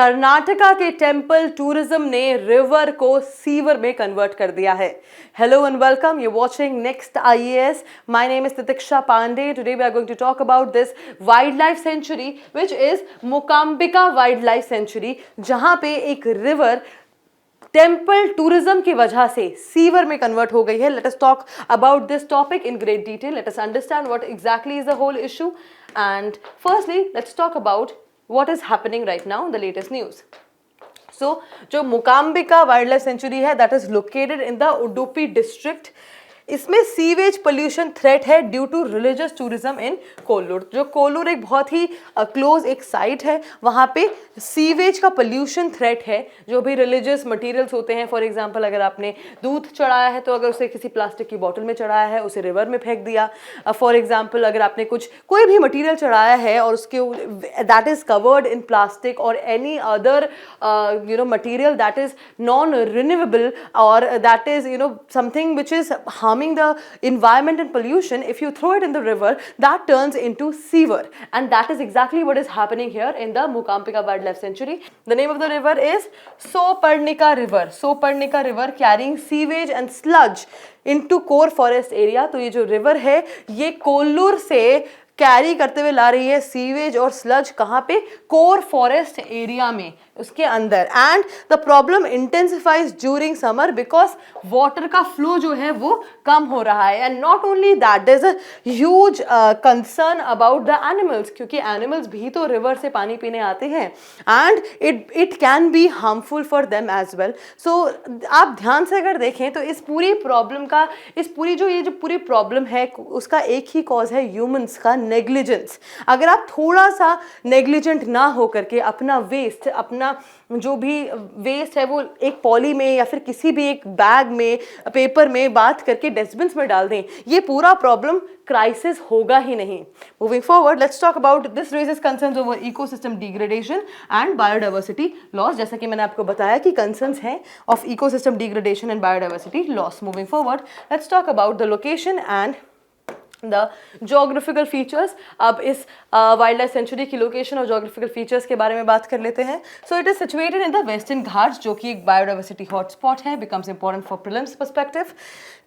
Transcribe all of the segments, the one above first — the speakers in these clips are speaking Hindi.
कर्नाटका के टेम्पल टूरिज्म ने रिवर को सीवर में कन्वर्ट कर दिया है. Hello and welcome. You're watching Next IAS. My name is Titiksha Pandey. Today we are going to talk about this wildlife sanctuary, which is Mukambika Wildlife Sanctuary, जहाँ पे एक river टेम्पल टूरिज्म की वजह से सीवर में कन्वर्ट हो गई है. Let us talk about this topic in great detail. Let us understand what exactly is the whole issue and firstly let's talk about what is happening right now in the latest news. So जो मुकाम्बिका वाइल्ड लाइफ सेंचुरी है that is located in the Udupi district. इसमें सीवेज पोल्यूशन थ्रेट है due to religious tourism in Kollur. जो कोल्लूर एक बहुत ही क्लोज एक साइट है, वहाँ पे सीवेज का पोल्यूशन थ्रेट है. जो भी रिलीजियस मटेरियल्स होते हैं, फॉर एग्जांपल अगर आपने दूध चढ़ाया है तो अगर उसे किसी प्लास्टिक की बॉटल में चढ़ाया है, उसे रिवर में फेंक दिया. फॉर एग्जांपल अगर आपने कोई भी मटेरियल चढ़ाया है और उसके that is covered in plastic और any other material that is non renewable और that is something which is harming the environment and pollution, if you throw it in the river, that turns into sewer, and that is exactly what is happening here in the Mukambika Wildlife Sanctuary. The name of the river is Soparnika River. Soparnika River carrying sewage and sludge into core forest area. तो ये जो river है ये कोल्लूर से कैरी करते हुए ला रही है सीवेज और स्लज. कहाँ पे? कोर फॉरेस्ट एरिया में, उसके अंदर. And the problem intensifies during summer because water का फ्लो जो है वो कम हो रहा है. And not only that, there is a huge concern about the animals, क्योंकि एनिमल्स भी तो रिवर से पानी पीने आते हैं and it can be harmful for them as well. So आप ध्यान से अगर देखें तो इस पूरी प्रॉब्लम का ये जो पूरी प्रॉब्लम है उसका एक ही कॉज है, ह्यूमंस का नेग्लिजेंस. अगर आप थोड़ा सा नेग्लिजेंट ना हो करके अपना वेस्ट, अपना जो भी वेस्ट है वो एक पॉली में या फिर किसी भी एक बैग में, पेपर में बात करके डस्टबिन में डाल दें, ये पूरा प्रॉब्लम क्राइसिस होगा ही नहीं. Moving forward let's talk about this raises concerns over ecosystem degradation and biodiversity loss. जैसा कि मैंने आपको बताया कि कंसर्न्स हैं of ecosystem degradation and biodiversity loss. Moving forward let's talk about the location and the geographical features. अब इस वाइल्ड लाइफ सेंचुरी की लोकेशन और जोग्राफिकल फीचर्स के बारे में बात कर लेते हैं. So it is situated in the western Ghats, जो कि एक बायोडाइवर्सिटी हॉटस्पॉट है. Becomes important for prelims perspective.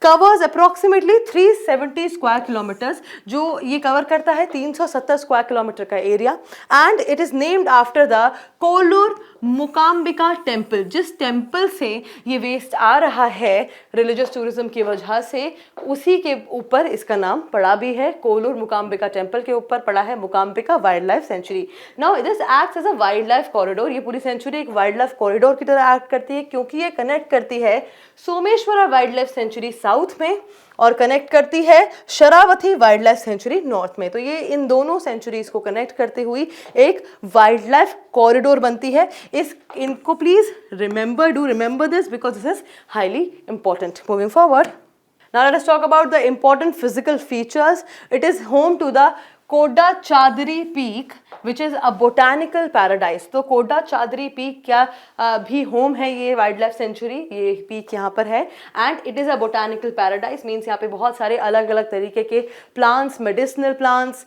Covers approximately 370 square kilometres, जो ये कवर करता है 370 स्क्वायर किलोमीटर का area. And it is named after the Kollur Mookambika temple. जिस टेम्पल से ये वेस्ट आ रहा है रिलीजियस टूरिज्म की वजह से, उसी के ऊपर इसका नाम पड़ा भी है. कोल्लूर मुकाम्बिका टेम्पल के ऊपर पड़ा है Mookambika wild life sanctuary. Now this acts as a wild life corridor. ये पूरी सेंचुरी एक वाइल्ड लाइफ कॉरिडोर की तरह एक्ट करती है, क्योंकि ये कनेक्ट करती है Someshwara wild life sanctuary south में और कनेक्ट करती है Sharavati wild life sanctuary north में. तो ये इन दोनों सेंचुरीज को कनेक्ट करते हुई एक वाइल्ड लाइफ कॉरिडोर बनती है. इनको please do remember this because this is highly important. Moving forward, now let us talk about the important physical features. It is home to the Kodachadri peak which is a botanical paradise. तो कोडाचादरी पीक क्या भी होम है ये वाइल्ड लाइफ सेंचुरी. ये पीक यहाँ पर है and it is a botanical paradise. Means यहाँ पे बहुत सारे अलग अलग तरीके के plants, medicinal plants,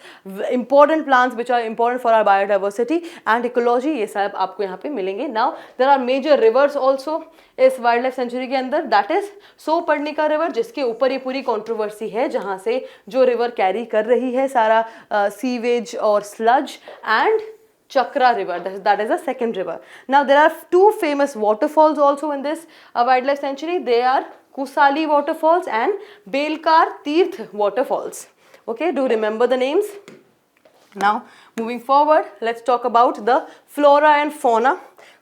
important plants which are important for our biodiversity and ecology, ये सब आपको यहाँ पे मिलेंगे. Now there are major rivers also इस वाइल्ड लाइफ सेंचुरी के अंदर. दैट इज सोपर्णिका रिवर, जिसके ऊपर ये पूरी कॉन्ट्रोवर्सी है, जहाँ से जो रिवर कैरी कर रही है सारा सीवेज और sludge, and Chakra river, that is a second river. Now there are two famous waterfalls also in this wildlife sanctuary. They are Kusali waterfalls and Belkar Tirth waterfalls. Okay, do remember the names. Now moving forward, let's talk about the flora and fauna.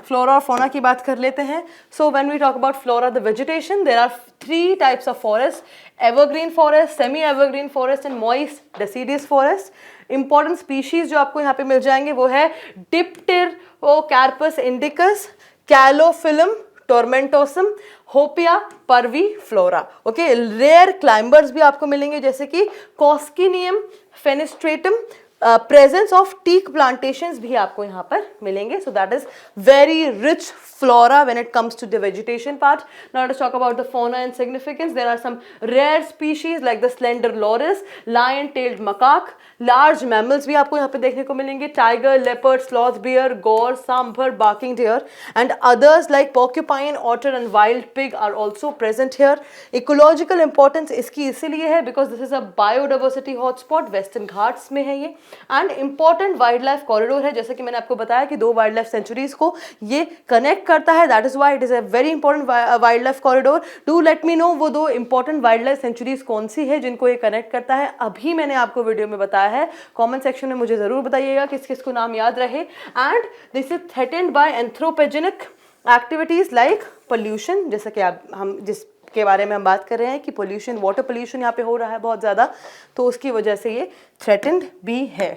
Flora और फोना की बात कर लेते हैं. So when we talk about flora, the vegetation, there are 3 types of forest: evergreen forest, semi evergreen forest and moist deciduous forest. Important species जो आपको यहाँ पे मिल जाएंगे वो है Dipterocarpus indicus, Calophyllum tomentosum, Hopea parviflora. Okay, rare climbers भी आपको मिलेंगे जैसे कि Coscinium fenestratum, presence of teak plantations भी आपको यहाँ पर मिलेंगे. So that is very rich flora when it comes to the vegetation part. Now let us talk about the fauna and significance. There are some rare species like the slender loris, lion-tailed macaque, large mammals भी आपको यहाँ पे देखने को मिलेंगे, tiger, leopard, sloth bear, gaur, sambar, barking deer, and others like porcupine, otter and wild pig are also present here. Ecological importance इसकी इसीलिए है because this is a biodiversity hotspot, western Ghats में है ये, and important wildlife corridor है. जैसे कि मैंने आपको बताया कि 2 wildlife sanctuaries को ये कनेक्ट करता है. That is why it is a very important wild life corridor. Do let me know वो 2 इंपॉर्टेंट वाइल्ड लाइफ सेंचुरीज कौन सी है जिनको ये कनेक्ट करता है. अभी मैंने आपको वीडियो में बताया है. कमेंट सेक्शन में मुझे जरूर बताइएगा किस किस को नाम याद रहे. And this is threatened by anthropogenic activities like pollution, जैसा कि हम जिस के बारे में हम बात कर रहे हैं कि पोल्यूशन, वाटर पोल्यूशन यहाँ पे हो रहा है बहुत ज़्यादा, तो उसकी वजह से ये थ्रेटेन्ड भी है.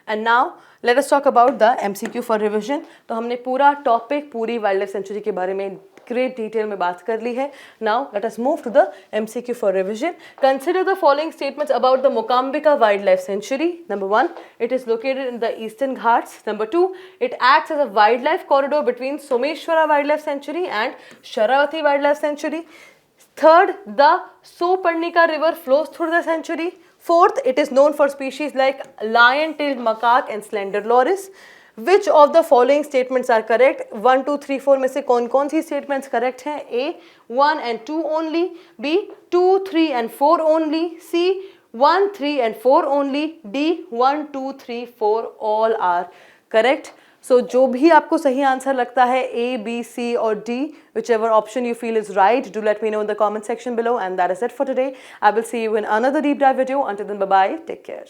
And now let us talk about the MCQ for revision. तो हमने पूरा टॉपिक, पूरी वाइल्ड लाइफ सेंचुरी के बारे में ग्रेट डिटेल में बात कर ली है. Now let us move to the MCQ for revision. Consider the following statements about the Mookambika wild life sanctuary. Number 1, it is located in the Eastern Ghats. Number 2, it acts as a wild life corridor between Someshwara wild life sanctuary and Sharavathi wild life sanctuary. Third, the Soparnika river flows through the sanctuary. Fourth, it is known for species like lion-tailed macaque and slender loris. Which of the following statements are correct? 1, 2, 3, 4 में से कौन-कौन सी statements correct हैं? A, 1 and 2 only. B, 2, 3 and 4 only. C, 1, 3 and 4 only. D, 1, 2, 3, 4 all are correct. सो जो भी आपको सही आंसर लगता है A, B, C और D, whichever option you feel is right, do let me know in the comment section below. And that is it for today. I will see you in another deep dive video. Until then, bye bye. Take care.